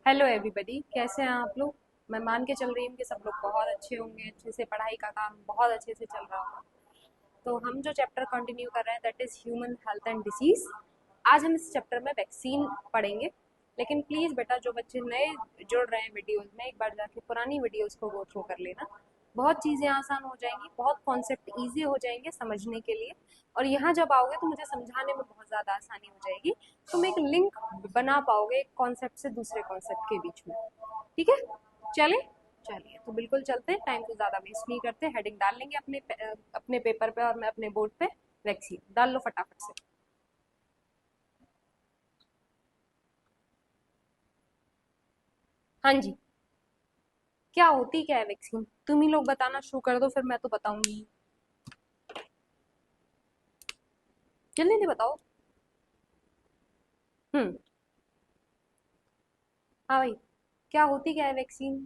Hello everybody, कैसे हैं आप लोग। मैं मान के चल रही हूँ कि सब लोग बहुत अच्छे होंगे, अच्छे से पढ़ाई का काम बहुत अच्छे से चल रहा होगा। तो हम जो चैप्टर कंटिन्यू कर रहे हैं that is human health and disease. आज हम इस चैप्टर में वैक्सीन पढ़ेंगे। लेकिन प्लीज़ बेटा, जो बच्चे नए जुड़ रहे हैं वीडियोज़ में, एक बार जाके पुरानी वीडियोज़ को गो थ्रू कर लेना। बहुत चीज़ें आसान हो जाएंगी, बहुत कॉन्सेप्ट ईजी हो जाएंगे समझने के लिए। और यहाँ जब आओगे तो मुझे समझाने में बहुत ज़्यादा आसानी हो जाएगी। तुम एक लिंक बना पाओगे एक कॉन्सेप्ट से दूसरे कॉन्सेप्ट के बीच में। ठीक है, चले चलिए तो बिल्कुल चलते हैं, टाइम को ज़्यादा वेस्ट नहीं करते। हेडिंग डाल लेंगे अपने पेपर पे और मैं अपने बोर्ड पे। वैक्सीन डाल लो फटाफट से। हाँ जी, क्या होती क्या है वैक्सीन, तुम ही लोग बताना शुरू कर दो, फिर मैं तो बताऊंगी। जल्दी से बताओ। हम्म। हाँ भाई, क्या होती क्या है वैक्सीन।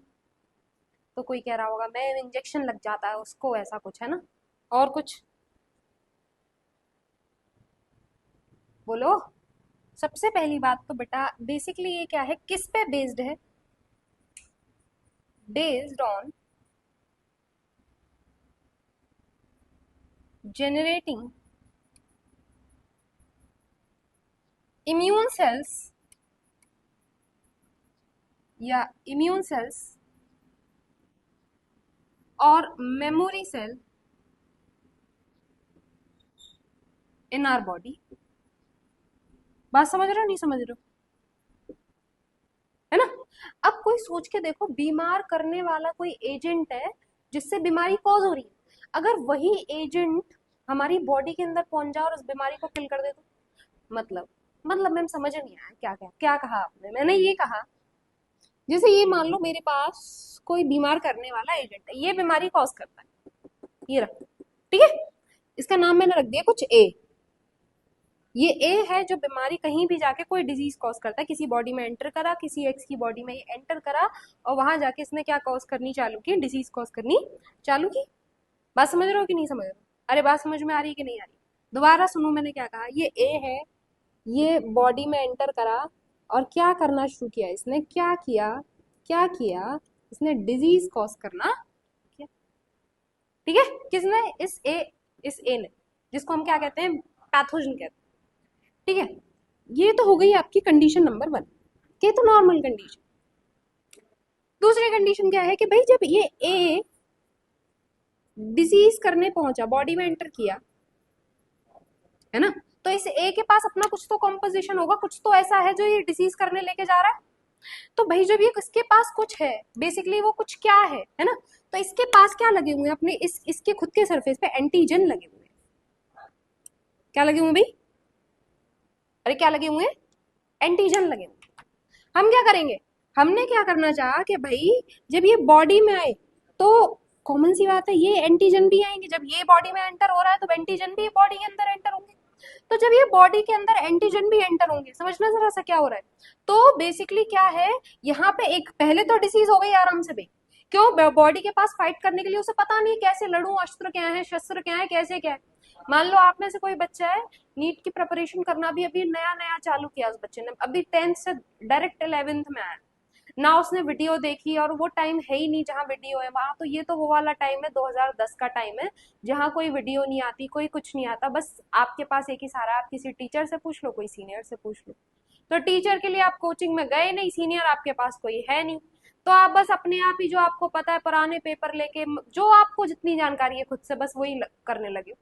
तो कोई कह रहा होगा मैं इंजेक्शन लग जाता है उसको, ऐसा कुछ है ना। और कुछ बोलो। सबसे पहली बात तो बेटा, बेसिकली ये क्या है, किस पे बेस्ड है। Based on generating immune cells या immune cells और memory cell in our body। बात समझ रहे हो नहीं समझ रहे हो, है ना। अब कोई सोच के देखो, बीमार करने वाला कोई एजेंट है जिससे बीमारी कॉज हो रही है। अगर वही एजेंट हमारी बॉडी के अंदर पहुंच जाए और उस बीमारी को किल कर दे तो मतलब मैम समझ नहीं आया, क्या क्या क्या कहा आपने। मैंने ये कहा, जैसे ये मान लो मेरे पास कोई बीमार करने वाला एजेंट है, ये बीमारी कॉज करता है, ये रखो। ठीक है, इसका नाम मैंने रख दिया कुछ ए। ये ए है जो बीमारी कहीं भी जाके कोई डिजीज कॉज करता है, किसी बॉडी में एंटर करा, किसी एक्स की बॉडी में ये एंटर करा और वहां जाके इसने क्या कॉज करनी चालू की, डिजीज कॉज करनी चालू की। बात समझ रहे हो कि नहीं समझ रहे हो। अरे बात समझ में आ रही है कि नहीं आ रही। दोबारा सुनो, मैंने क्या कहा, ये ए है, ये बॉडी में एंटर करा और क्या करना शुरू किया, इसने क्या किया, क्या किया, इसने डिजीज कॉज करना किया। ठीक है, किसने, इस ए ने, जिसको हम क्या कहते हैं, पैथोजन कहते हैं। ठीक है, ये तो हो गई आपकी कंडीशन नंबर 1, ये तो नॉर्मल कंडीशन। दूसरी कंडीशन क्या है कि भाई जब ये ए डिजीज करने पहुंचा, बॉडी में एंटर किया, है ना, तो इस ए के पास अपना कुछ तो कॉम्पोजिशन होगा, कुछ तो ऐसा है जो ये डिजीज करने लेके जा रहा है। तो भाई जब ये इसके पास कुछ है, बेसिकली वो कुछ क्या है ना, तो इसके पास क्या लगे हुए हैं, अपने इसके खुद के सरफेस पे एंटीजन लगे हुए हैं। क्या लगे हुए हैं भाई, अरे क्या लगे हुए हैं, एंटीजन लगे हुए हैं। हम क्या करेंगे, हमने क्या करना चाहा कि भाई जब ये बॉडी में आए तो कॉमन सी बात है ये एंटीजन भी आएंगे, जब ये बॉडी में एंटर हो रहा है तो एंटीजन भी बॉडी के अंदर एंटर होंगे। तो जब ये बॉडी के अंदर एंटीजन भी एंटर होंगे, समझना जरा सा क्या हो रहा है। तो बेसिकली क्या है, यहाँ पे एक पहले तो डिसीज हो गई आराम से भाई। क्यों, बॉडी के पास फाइट करने के लिए उसे पता नहीं कैसे लड़ू, अस्त्र क्या है, शस्त्र क्या है, कैसे क्या है। मान लो आप में से कोई बच्चा है, नीट की प्रिपरेशन करना भी अभी नया नया चालू किया उस बच्चे ने, अभी 10th से डायरेक्ट 11th में आया ना, उसने वीडियो देखी और वो टाइम है ही नहीं जहाँ वीडियो है वहां, तो ये तो वो वाला टाइम है 2010 का टाइम है, जहाँ कोई वीडियो नहीं आती, कोई कुछ नहीं आता, बस आपके पास एक ही सहारा, आप किसी टीचर से पूछ लो, कोई सीनियर से पूछ लो। तो टीचर के लिए आप कोचिंग में गए नहीं, सीनियर आपके पास कोई है नहीं, तो आप बस अपने आप ही जो आपको पता है पुराने पेपर लेके, जो आपको जितनी जानकारी है खुद से बस वही करने लगे।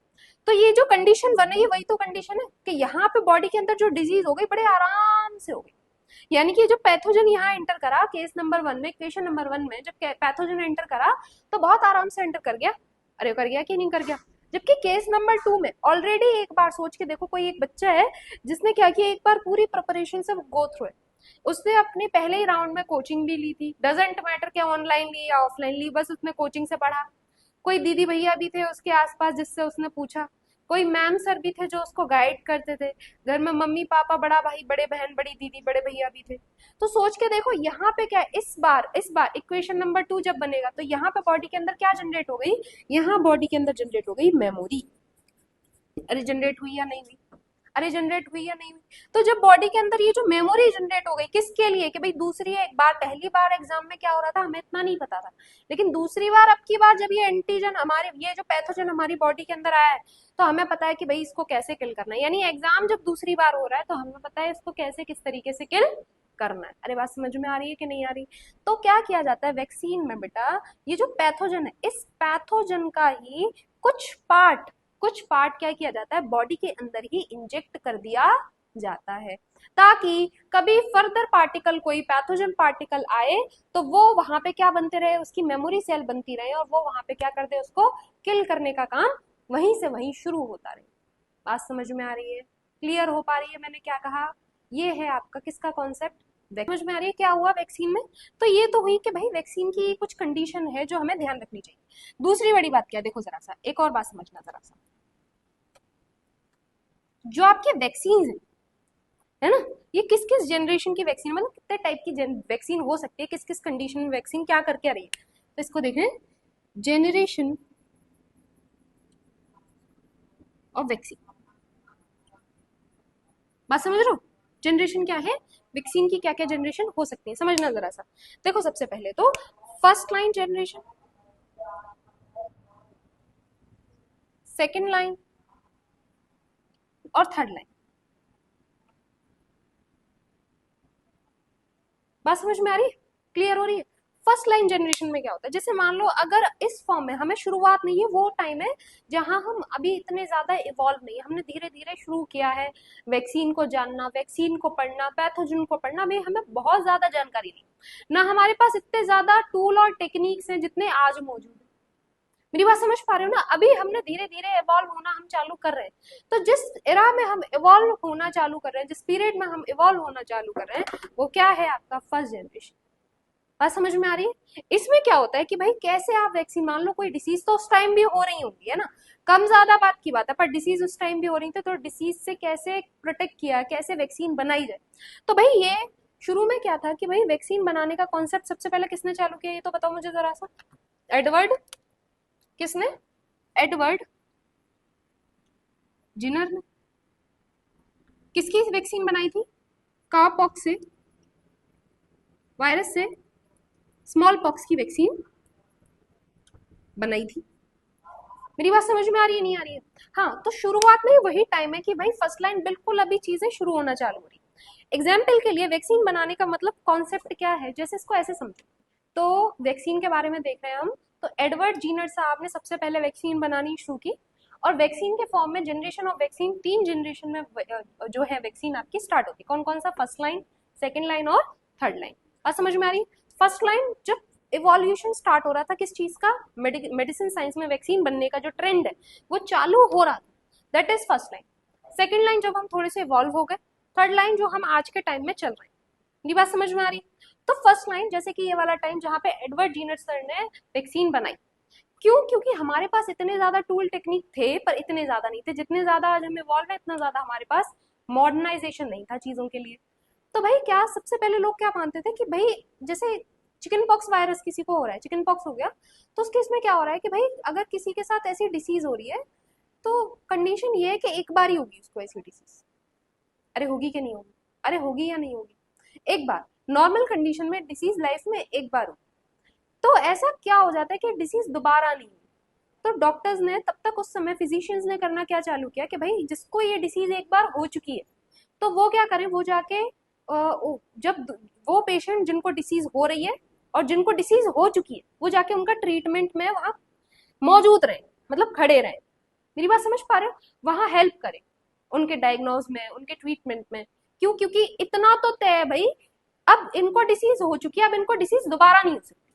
तो ये जो कंडीशन बनी है वही तो कंडीशन है कि यहाँ पे बॉडी के अंदर जो डिजीज हो गई बड़े आराम से हो गई। यानी कि जो पैथोजन यहाँ एंटर करा केस नंबर 1 में, क्वेश्चन नंबर 1 में जब पैथोजन एंटर करा तो बहुत आराम से एंटर कर गया। अरे कर गया कि नहीं कर गया। जबकि केस नंबर 2 में ऑलरेडी, एक बार सोच के देखो, कोई एक बच्चा है जिसने क्या किया, एक बार पूरी प्रिपरेशन से गो थ्रू है, उसने अपने पहले ही राउंड में कोचिंग भी ली थी, डजेंट मैटर क्या ऑनलाइन ली या ऑफलाइन ली, बस उसने कोचिंग से पढ़ा। कोई दीदी भैया भी थे उसके आसपास जिससे उसने पूछा, कोई मैम सर भी थे जो उसको गाइड करते थे, घर में मम्मी पापा, बड़ा भाई, बड़े बहन, बड़ी दीदी, बड़े भैया भी थे। तो सोच के देखो यहाँ पे क्या है, इस बार इक्वेशन नंबर 2 जब बनेगा तो यहाँ पे बॉडी के अंदर क्या जनरेट हो गई, यहाँ बॉडी के अंदर जनरेट हो गई मेमोरी। अरे जनरेट हुई या नहीं हुई, अरे जनरेट हुई या नहीं हुई। तो जब बॉडी के अंदर ये जो मेमोरी जनरेट हो गई, किसके लिए, कि भाई दूसरी एक बार, पहली बार एग्जाम में क्या हो रहा था हमें इतना नहीं पता था, लेकिन दूसरी बार, अब की बार जब ये एंटीजन हमारे, ये जो पैथोजन हमारी बॉडी के अंदर आया है, तो हमें पता है कि भाई इसको कैसे किल करना है। यानी एग्जाम जब दूसरी बार हो रहा है तो हमें पता है इसको कैसे, किस तरीके से किल करना है। अरे बात समझ में आ रही है कि नहीं आ रही। तो क्या किया जाता है वैक्सीन में बेटा, ये जो पैथोजन है, इस पैथोजन का ही कुछ पार्ट क्या किया जाता है, बॉडी के अंदर ही इंजेक्ट कर दिया जाता है, ताकि कभी फर्दर पार्टिकल, कोई पैथोजन पार्टिकल आए तो वो वहां पे क्या बनते रहे, उसकी मेमोरी सेल बनती रहे, और वो वहां पे क्या कर दे, उसको किल करने का काम वहीं से वहीं शुरू होता रहे। बात समझ में आ रही है, क्लियर हो पा रही है मैंने क्या कहा। ये है आपका किसका कॉन्सेप्ट, समझ में आ रही है क्या हुआ वैक्सीन में। तो ये तो हुई कि भाई वैक्सीन की कुछ कंडीशन है जो हमें ध्यान रखनी चाहिए। दूसरी बड़ी बात क्या है, देखो जरा सा, एक और बात समझना जरा सा, जो आपके वैक्सीन है ना, ये किस किस जनरेशन की वैक्सीन, मतलब कितने टाइप की वैक्सीन हो सकती है, किस किस कंडीशन में वैक्सीन क्या करके आ रही है, तो इसको देखें, जेनरेशन ऑफ वैक्सीन। बात समझ रहे हो, जनरेशन क्या है वैक्सीन की, क्या क्या जनरेशन हो सकती है, समझना जरा सा। देखो सबसे पहले तो first line generation, second line और थर्ड लाइन। बात समझ में आ रही है, क्लियर हो रही है। फर्स्ट लाइन जनरेशन में क्या होता है, जैसे मान लो अगर इस फॉर्म में हमें शुरुआत नहीं है, वो टाइम है जहां हम अभी इतने ज्यादा इवॉल्व नहीं है, हमने धीरे धीरे शुरू किया है वैक्सीन को जानना, वैक्सीन को पढ़ना, पैथोजन को पढ़ना, भाई हमें बहुत ज्यादा जानकारी नहीं, ना हमारे पास इतने ज्यादा टूल और टेक्निक्स हैं जितने आज मौजूद है। मेरी बात समझ पा रहे हो ना, अभी हमने धीरे धीरे इवॉल्व होना हम चालू कर रहे हैं। तो जिस एरा में हम इवॉल्व होना चालू कर रहे हैं, जिस पीरियड में हम इवॉल्व होना चालू कर रहे हैं, वो क्या है आपका फर्स्ट जनरेशन। बात समझ में आ रही है। इसमें क्या होता है कि भाई कैसे आप वैक्सीन, मान लो कोई डिसीज तो उस टाइम भी हो रही होगी है ना, कम ज्यादा बात की बात है, पर डिसीज उस टाइम भी हो रही थी, तो डिसीज से कैसे प्रोटेक्ट किया, कैसे वैक्सीन बनाई जाए। तो भाई ये शुरू में क्या था कि भाई वैक्सीन बनाने का कॉन्सेप्ट सबसे पहले किसने चालू किया, ये तो बताओ मुझे जरा सा। एडवर्ड, किसने, एडवर्ड जिनर ने। किसकी वैक्सीन बनाई थी, काउपॉक्स से, वायरस से स्मॉल पॉक्स की वैक्सीन बनाई थी। मेरी बात समझ में आ रही है नहीं आ रही है। हाँ, तो शुरुआत में वही टाइम है कि भाई फर्स्ट लाइन बिल्कुल अभी चीजें शुरू होना चालू हो रही। एग्जाम्पल के लिए वैक्सीन बनाने का मतलब कॉन्सेप्ट क्या है, जैसे इसको ऐसे समझो, तो वैक्सीन के बारे में देख रहे हैं हम, तो एडवर्ड जीनर साहब ने सबसे पहले वैक्सीन बनानी शुरू की, और वैक्सीन के फॉर्म में जनरेशन ऑफ वैक्सीन, 3 जनरेशन में जो है वैक्सीन आपकी स्टार्ट होती है। कौन कौन सा, फर्स्ट लाइन, सेकेंड लाइन और थर्ड लाइन। बात समझ में आ रही। फर्स्ट लाइन जब इवोल्यूशन स्टार्ट हो रहा था किस चीज का, मेडिसिन साइंस में वैक्सीन बनने का जो ट्रेंड है वो चालू हो रहा था, that is first line. Second line जब हम थोड़े से इवॉल्व हो गए, थर्ड लाइन जो हम आज के टाइम में चल रहे हैं। ये बात समझ में आ रही। तो फर्स्ट लाइन जैसे कि ये वाला टाइम जहां पे एडवर्ड जीनर सर ने वैक्सीन बनाई, क्यों, क्योंकि हमारे पास इतने ज्यादा टूल टेक्निक थे पर इतने ज्यादा नहीं थे, जितने ज्यादा आज हम इवॉल्व है इतना ज्यादा हमारे पास मॉडर्नाइजेशन नहीं था चीजों के लिए। तो भाई क्या सबसे पहले लोग क्या मानते थे कि भाई जैसे चिकन पॉक्स वायरस किसी को हो रहा है, चिकन पॉक्स हो गया, तो उसके इसमें क्या हो रहा है कि भाई अगर किसी के साथ ऐसी डिसीज हो रही है तो कंडीशन ये है कि एक बार ही होगी उसको ऐसी डिसीज। अरे होगी कि नहीं होगी, अरे होगी या नहीं होगी, एक बार नॉर्मल कंडीशन में डिसीज लाइफ में एक बार होगी। तो ऐसा क्या हो जाता है कि डिसीज दोबारा नहीं हुई। तो डॉक्टर्स ने तब तक, उस समय फिजिशियंस ने करना क्या चालू किया कि भाई जिसको ये डिसीज एक बार हो चुकी है तो वो क्या करें, वो जाके जब वो पेशेंट जिनको डिसीज हो रही है और जिनको डिसीज हो चुकी है वो जाके उनका ट्रीटमेंट में वहां मौजूद रहे, मतलब खड़े रहे। मेरी बात समझ पा रहे हो, वहां हेल्प करे उनके डायग्नोज में, उनके ट्रीटमेंट में। क्यों, क्योंकि इतना तो तय है भाई, अब इनको डिसीज हो चुकी है, अब इनको डिसीज दोबारा नहीं हो सकती।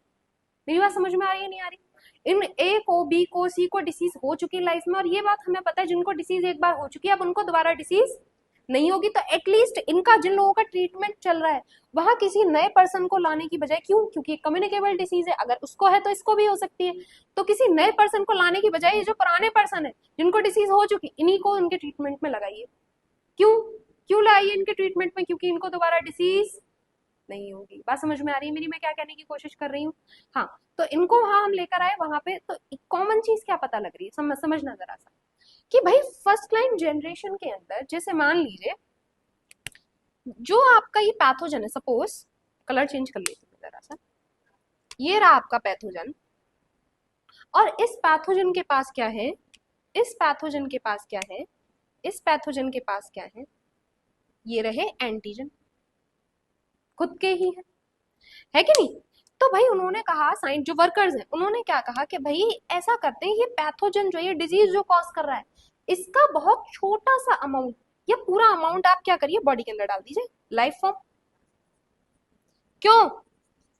मेरी बात समझ में आ रही है नहीं आ रही। इन ए को, बी को, सी को डिसीज हो चुकी है लाइफ में, और ये बात हमें पता है जिनको डिसीज एक बार हो चुकी है अब उनको दोबारा डिसीज नहीं होगी। तो एटलीस्ट इनका, जिन लोगों का ट्रीटमेंट चल रहा है, वहां किसी नए पर्सन को लाने की बजाय, क्यों, क्योंकि कम्युनिकेबल डिसीज है, अगर उसको है तो इसको भी हो सकती है, तो किसी नए पर्सन को लाने की बजाय ये जो पुराने पर्सन है जिनको डिसीज हो चुकी, इन्हीं को उनके ट्रीटमेंट में लगाइए। क्यों, क्यों लगाइए इनके ट्रीटमेंट में, क्योंकि इनको दोबारा डिसीज नहीं होगी। बात समझ में आ रही है मेरी, मैं क्या कहने की कोशिश कर रही हूँ। हाँ, तो इनको वहां हम लेकर आए, वहां पे तो कॉमन चीज क्या पता लग रही है, समझना जरा सा। कि भाई फर्स्ट लाइन जनरेशन के अंदर जैसे मान लीजिए जो आपका ये पैथोजन है, सपोज कलर चेंज कर लेते हैं जरा सा, ये रहा आपका पैथोजन, और इस पैथोजन के पास क्या है, इस पैथोजन के पास क्या है, इस पैथोजन के पास क्या है, ये रहे एंटीजन, खुद के ही है कि नहीं। तो भाई उन्होंने कहा, साइंस जो वर्कर्स हैं उन्होंने क्या कहा कि भाई ऐसा करते हैं, ये पैथोजन जो ये डिजीज जो कॉज कर रहा है इसका बहुत छोटा सा अमाउंट या पूरा अमाउंट आप क्या करिए बॉडी के अंदर डाल दीजिए, लाइफ फॉर्म। क्यों?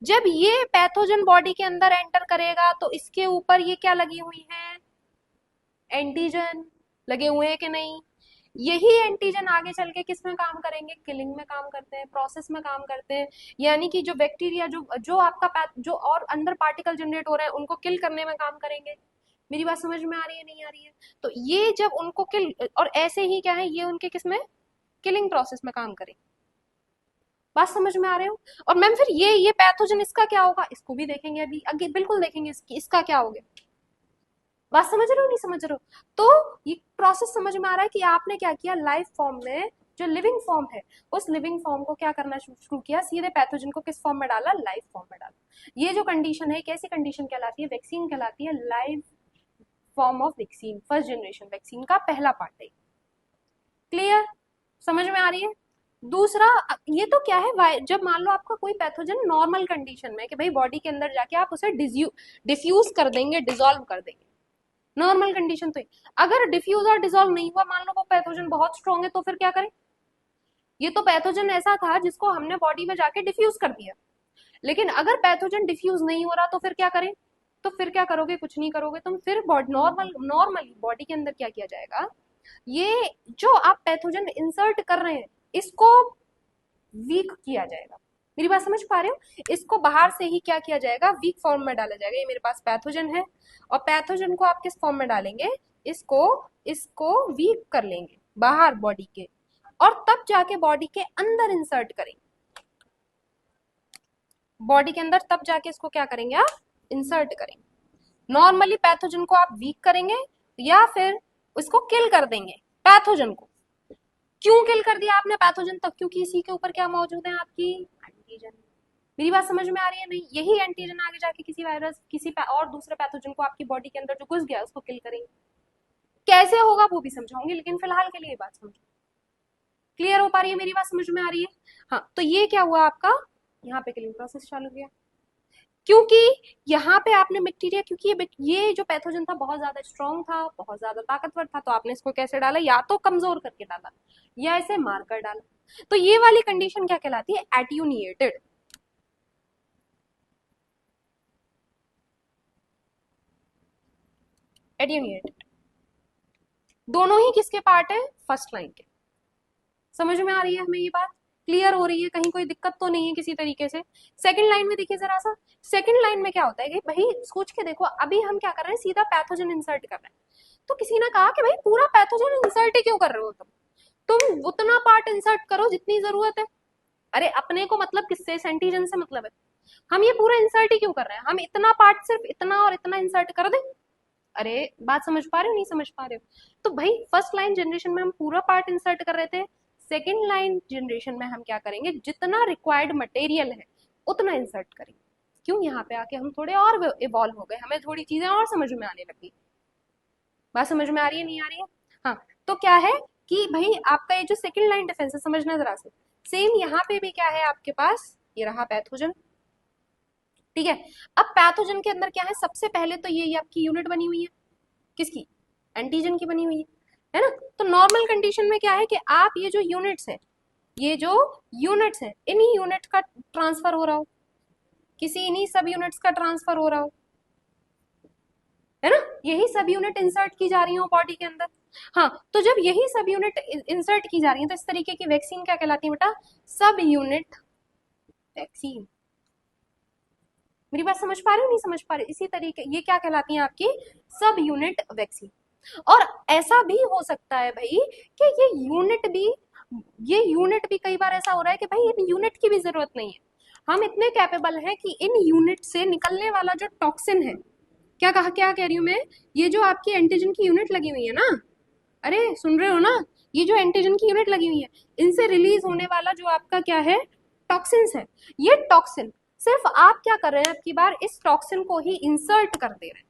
जब ये पैथोजन बॉडी के अंदर एंटर करेगा तो इसके ऊपर ये क्या लगी हुई है, एंटीजन लगे हुए हैं कि नहीं। यही एंटीजन आगे चल के किस में काम करेंगे, किलिंग में काम करते हैं, प्रोसेस में काम करते हैं, यानी कि जो बैक्टीरिया जो जो आपका जो और अंदर पार्टिकल जनरेट हो रहे हैं उनको किल करने में काम करेंगे। मेरी बात समझ में आ रही है नहीं आ रही है? तो ये जब उनको किल, और ऐसे ही क्या है ये उनके किस में, किलिंग प्रोसेस में काम करेंगे। बात समझ में आ रहे हो? और मैम फिर ये पैथोजन इसका क्या होगा, इसको भी देखेंगे अभी आगे, बिल्कुल देखेंगे इसका क्या होगा। बात समझ रहे हो नहीं समझ रहे हो? तो ये प्रोसेस समझ में आ रहा है कि आपने क्या किया, लाइफ फॉर्म में जो लिविंग फॉर्म है उस लिविंग फॉर्म को क्या करना शुरू किया, सीधे पैथोजन को किस फॉर्म में डाला, लाइफ फॉर्म में डाला। ये जो कंडीशन है कैसी कंडीशन कहलाती है, वैक्सीन कहलाती है, live form of vaccine, first generation vaccine का पहला पार्ट है। क्लियर? समझ में आ रही है? दूसरा ये तो क्या है, जब मान लो आपका कोई पैथोजन नॉर्मल कंडीशन में कि भाई बॉडी के अंदर जाके आप उसे डिफ्यूज कर देंगे, डिसॉल्व कर देंगे, नॉर्मल कंडीशन। तो अगर डिफ्यूज और डिसॉल्व नहीं हुआ, मान लो वो पैथोजन बहुत स्ट्रॉन्ग है, तो फिर क्या करें। ये तो पैथोजन ऐसा था जिसको हमने बॉडी में जाके डिफ्यूज कर दिया, लेकिन अगर पैथोजन डिफ्यूज नहीं हो रहा तो फिर क्या करें, तो फिर क्या करोगे, कुछ नहीं करोगे तुम, फिर नॉर्मली बॉडी के अंदर क्या किया जाएगा, ये जो आप पैथोजन इंसर्ट कर रहे हैं इसको वीक किया जाएगा। मेरी बात समझ पा रहे हो? इसको बाहर से ही क्या किया जाएगा, वीक फॉर्म में डाला जाएगा। ये मेरे पास पैथोजन है और पैथोजन को आप किस फॉर्म में डालेंगे, इसको वीक कर लेंगे बाहर बॉडी के, और तब जाके बॉडी के अंदर इंसर्ट करेंगे, बॉडी के अंदर तब जाके इसको क्या करेंगे, आप इंसर्ट करेंगे। नॉर्मली पैथोजन को आप वीक करेंगे या फिर उसको किल कर देंगे पैथोजन को। क्यों किल कर दिया आपने पैथोजन तक, क्योंकि इसी के ऊपर क्या मौजूद है, आपकी एंटीजन। मेरी बात समझ में आ रही है नहीं? यही एंटीजन आगे जाके किसी वायरस और दूसरे पैथोजन को आपकी बॉडी के अंदर जो घुस गया उसको किल करेंगे। कैसे होगा वो भी समझाऊंगी, लेकिन फिलहाल के लिए बात समझो। क्लियर हो पा रही है? मेरी बात समझ में आ रही है? हाँ, तो ये क्या हुआ आपका, यहाँ पे किलिंग प्रोसेस चालू किया, क्योंकि यहाँ पे आपने बैक्टीरिया, क्योंकि ये जो पैथोजन था बहुत ज्यादा स्ट्रॉन्ग था, बहुत ज्यादा ताकतवर था, तो आपने इसको कैसे डाला, या तो कमजोर करके डाला या इसे मारकर डाला। तो ये वाली कंडीशन क्या कहलाती है, एट्यूनिएटेड। एट्यूनिएटेड दोनों ही किसके पार्ट है, फर्स्ट लाइन के। समझ में आ रही है हमें ये बात? क्लियर हो रही है? कहीं कोई दिक्कत तो नहीं है किसी तरीके से? सेकंड लाइन में देखिए जरा सा, सेकंड लाइन में क्या होता है कि भाई सोच के देखो, अभी हम क्या कर रहे हैं, सीधा पैथोजन इंसर्ट कर रहे हैं। तो किसी ने कहा कि भाई पूरा पैथोजन इंसर्ट ही क्यों कर रहे हो तुम उतना पार्ट इंसर्ट करो जितनी जरूरत है। अरे अपने को मतलब किससे, एंटीजन से मतलब है, हम ये पूरा इंसर्ट ही क्यों कर रहे हैं, हम इतना पार्ट सिर्फ इतना और इतना इंसर्ट कर दें। अरे बात समझ पा रहे हो नहीं समझ पा रहे हो? तो भाई फर्स्ट लाइन जनरेशन में हम पूरा पार्ट इंसर्ट कर रहे थे, सेकेंड लाइन जनरेशन में हम क्या करेंगे, जितना रिक्वायर्ड मटेरियल है उतना इंसर्ट करेंगे। क्यों, यहाँ पे आके हम थोड़े और इवॉल्व हो गए, हमें थोड़ी चीजें और समझ में आने लगी। बात समझ में आ रही है नहीं आ रही है? हाँ, तो क्या है कि भाई आपका ये जो सेकेंड लाइन डिफेंस है, समझना जरा से, सेम यहाँ पे भी क्या है आपके पास, ये रहा पैथोजन, ठीक है। अब पैथोजन के अंदर क्या है, सबसे पहले तो ये आपकी यूनिट बनी हुई है, किसकी, एंटीजन की बनी हुई है ना। तो नॉर्मल कंडीशन में क्या है कि आप ये जो यूनिट्स है, ये जो यूनिट्स है, इन्हीं यूनिट का ट्रांसफर हो रहा हो, किसी इन्हीं सब यूनिट्स का ट्रांसफर हो रहा हो, है ना, यही सब यूनिट इंसर्ट की जा रही हो बॉडी के अंदर। हाँ, तो जब यही सब यूनिट इंसर्ट की जा रही है तो इस तरीके की वैक्सीन क्या कहलाती है बेटा, सब यूनिट वैक्सीन। मेरी बात समझ पा रही हो नहीं समझ पा रही? इसी तरीके ये क्या कहलाती है आपकी, सब यूनिट वैक्सीन। और ऐसा भी हो सकता है भाई कि ये यूनिट भी कई बार ऐसा हो रहा है कि भाई इन यूनिट की भी जरूरत नहीं है, हम इतने कैपेबल हैं कि इन यूनिट से निकलने वाला जो टॉक्सिन है, क्या कह रही हूं मैं, ये जो आपकी एंटीजन की यूनिट लगी हुई है ना, अरे सुन रहे हो ना, ये जो एंटीजन की यूनिट लगी हुई है, इनसे रिलीज होने वाला जो आपका क्या है, टॉक्सिन्स है। ये टॉक्सिन सिर्फ आप क्या कर रहे हैं, अब की बार इस टॉक्सिन को ही इंसर्ट कर दे रहे हैं।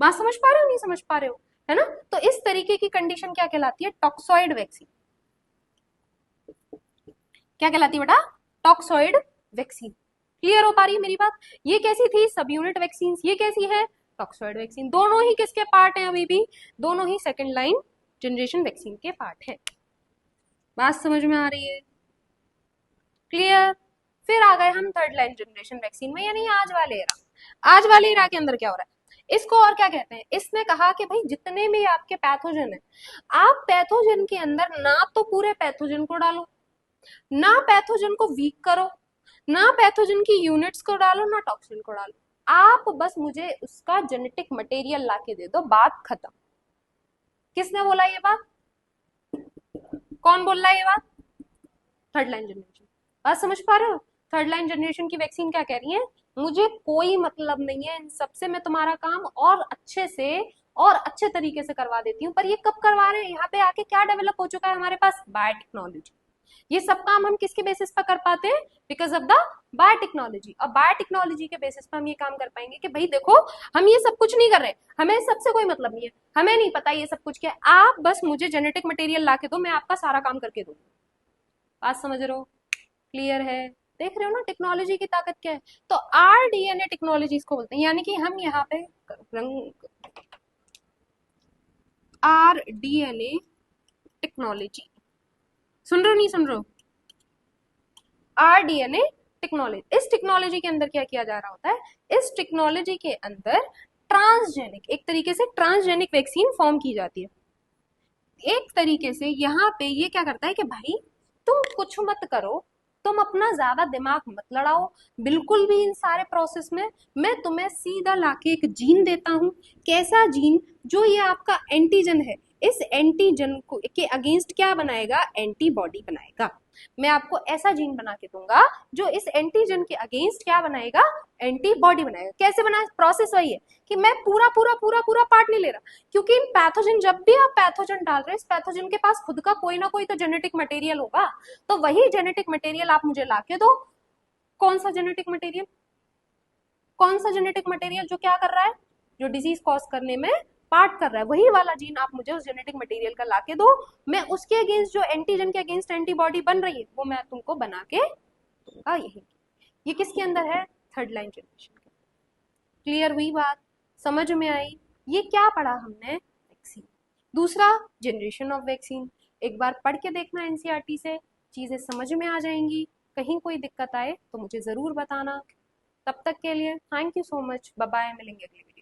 बात समझ पा रहे हो, नहीं समझ पा रहे हो, है ना? तो इस तरीके की कंडीशन क्या कहलाती है, टॉक्सॉइड वैक्सीन। क्या कहलाती है बेटा, टॉक्सॉइड वैक्सीन। क्लियर हो पा रही है मेरी बात? ये कैसी थी, सब यूनिट वैक्सीन, ये कैसी है, टॉक्सॉइड वैक्सीन। दोनों ही किसके पार्ट हैं, अभी भी दोनों ही सेकेंड लाइन जनरेशन वैक्सीन के पार्ट है। बात समझ में आ रही है? क्लियर? फिर आ गए हम थर्ड लाइन जनरेशन वैक्सीन में, यानी आज वाले एरा। आज वाले एरा के अंदर क्या हो रहा है, इसको और क्या कहते हैं, इसने कहा कि भाई जितने भी आपके पैथोजन है, आप पैथोजन के अंदर ना तो पूरे पैथोजन को डालो, ना पैथोजन को वीक करो, ना पैथोजन की यूनिट्स को डालो, ना टॉक्सिन को डालो, आप बस मुझे उसका जेनेटिक मटेरियल लाके दे दो, बात खत्म। किसने बोला ये बात, कौन बोल रहा है ये बात, थर्ड लाइन जनरेशन। बात समझ पा रहे हो? थर्ड लाइन जनरेशन की वैक्सीन क्या कह रही है, मुझे कोई मतलब नहीं है इन सबसे, मैं तुम्हारा काम और अच्छे से और अच्छे तरीके से करवा देती हूँ। पर ये कब करवा रहे हैं, यहाँ पे आके क्या डेवलप हो चुका है हमारे पास, बायोटेक्नोलॉजी। ये सब काम हम किसके बेसिस पर कर पाते हैं, बिकॉज ऑफ द बायोटेक्नोलॉजी। और बायोटेक्नोलॉजी के बेसिस पर हम ये काम कर पाएंगे कि भाई देखो, हम ये सब कुछ नहीं कर रहे, हमें सबसे कोई मतलब नहीं है, हमें नहीं पता ये सब कुछ क्या है, आप बस मुझे जेनेटिक मटेरियल ला के दो, मैं आपका सारा काम करके दूंगी। बात समझ रहे हो? क्लियर है? देख रहे हो ना टेक्नोलॉजी की ताकत क्या है। तो आरडीएनए टेक्नोलॉजी इसको बोलते हैं, यानी कि हम यहाँ पे रंग आरडीएनए टेक्नोलॉजी, सुन रहे हो नहीं सुन रहे हो, आरडीएनए टेक्नोलॉजी। इस टेक्नोलॉजी के अंदर क्या किया जा रहा होता है, इस टेक्नोलॉजी के अंदर ट्रांसजेनिक, एक तरीके से ट्रांसजेनिक वैक्सीन फॉर्म की जाती है। एक तरीके से यहाँ पे ये क्या करता है कि भाई तुम कुछ मत करो, तुम अपना ज्यादा दिमाग मत लड़ाओ बिल्कुल भी इन सारे प्रोसेस में, मैं तुम्हें सीधा लाके एक जीन देता हूँ। कैसा जीन, जो ये आपका एंटीजन है, इस एंटीजन को के अगेंस्ट क्या बनाएगा, एंटीबॉडी बनाएगा। मैं आपको ऐसा जीन बना के दूंगा जो इस एंटीजन के अगेंस्ट क्या बनाएगा, एंटीबॉडी बनाएगा। कैसे बना, प्रोसेस वही है कि मैं पूरा पूरा पूरा पूरा पार्ट नहीं ले रहा, क्योंकि इन पैथोजन, जब भी आप पैथोजन डाल रहे हैं, इस पैथोजन के पास खुद का कोई ना कोई तो जेनेटिक मटेरियल होगा, तो वही जेनेटिक मटेरियल आप मुझे लाके दो। कौन सा जेनेटिक मटेरियल, कौन सा जेनेटिक मटेरियल जो क्या कर रहा है, जो डिजीज कॉज करने में पार्ट कर रहा है, वही वाला जीन आप मुझे उस जेनेटिक मटेरियल का लाके दो, मैं उसके अगेंस्ट, जो एंटीजन के अगेंस्ट एंटीबॉडी बन रही है, वो मैं तुमको बना के दूंगा। यही, ये किसके अंदर है, थर्ड लाइन जनरेशन के। क्लियर हुई बात, समझ में आई? ये क्या पढ़ा हमने, वैक्सीन, दूसरा जनरेशन ऑफ वैक्सीन। एक बार पढ़ के देखना एनसीईआरटी से, चीजें समझ में आ जाएंगी। कहीं कोई दिक्कत आए तो मुझे जरूर बताना। तब तक के लिए thank you so much, bye bye, मिलेंगे अगले वीडियो।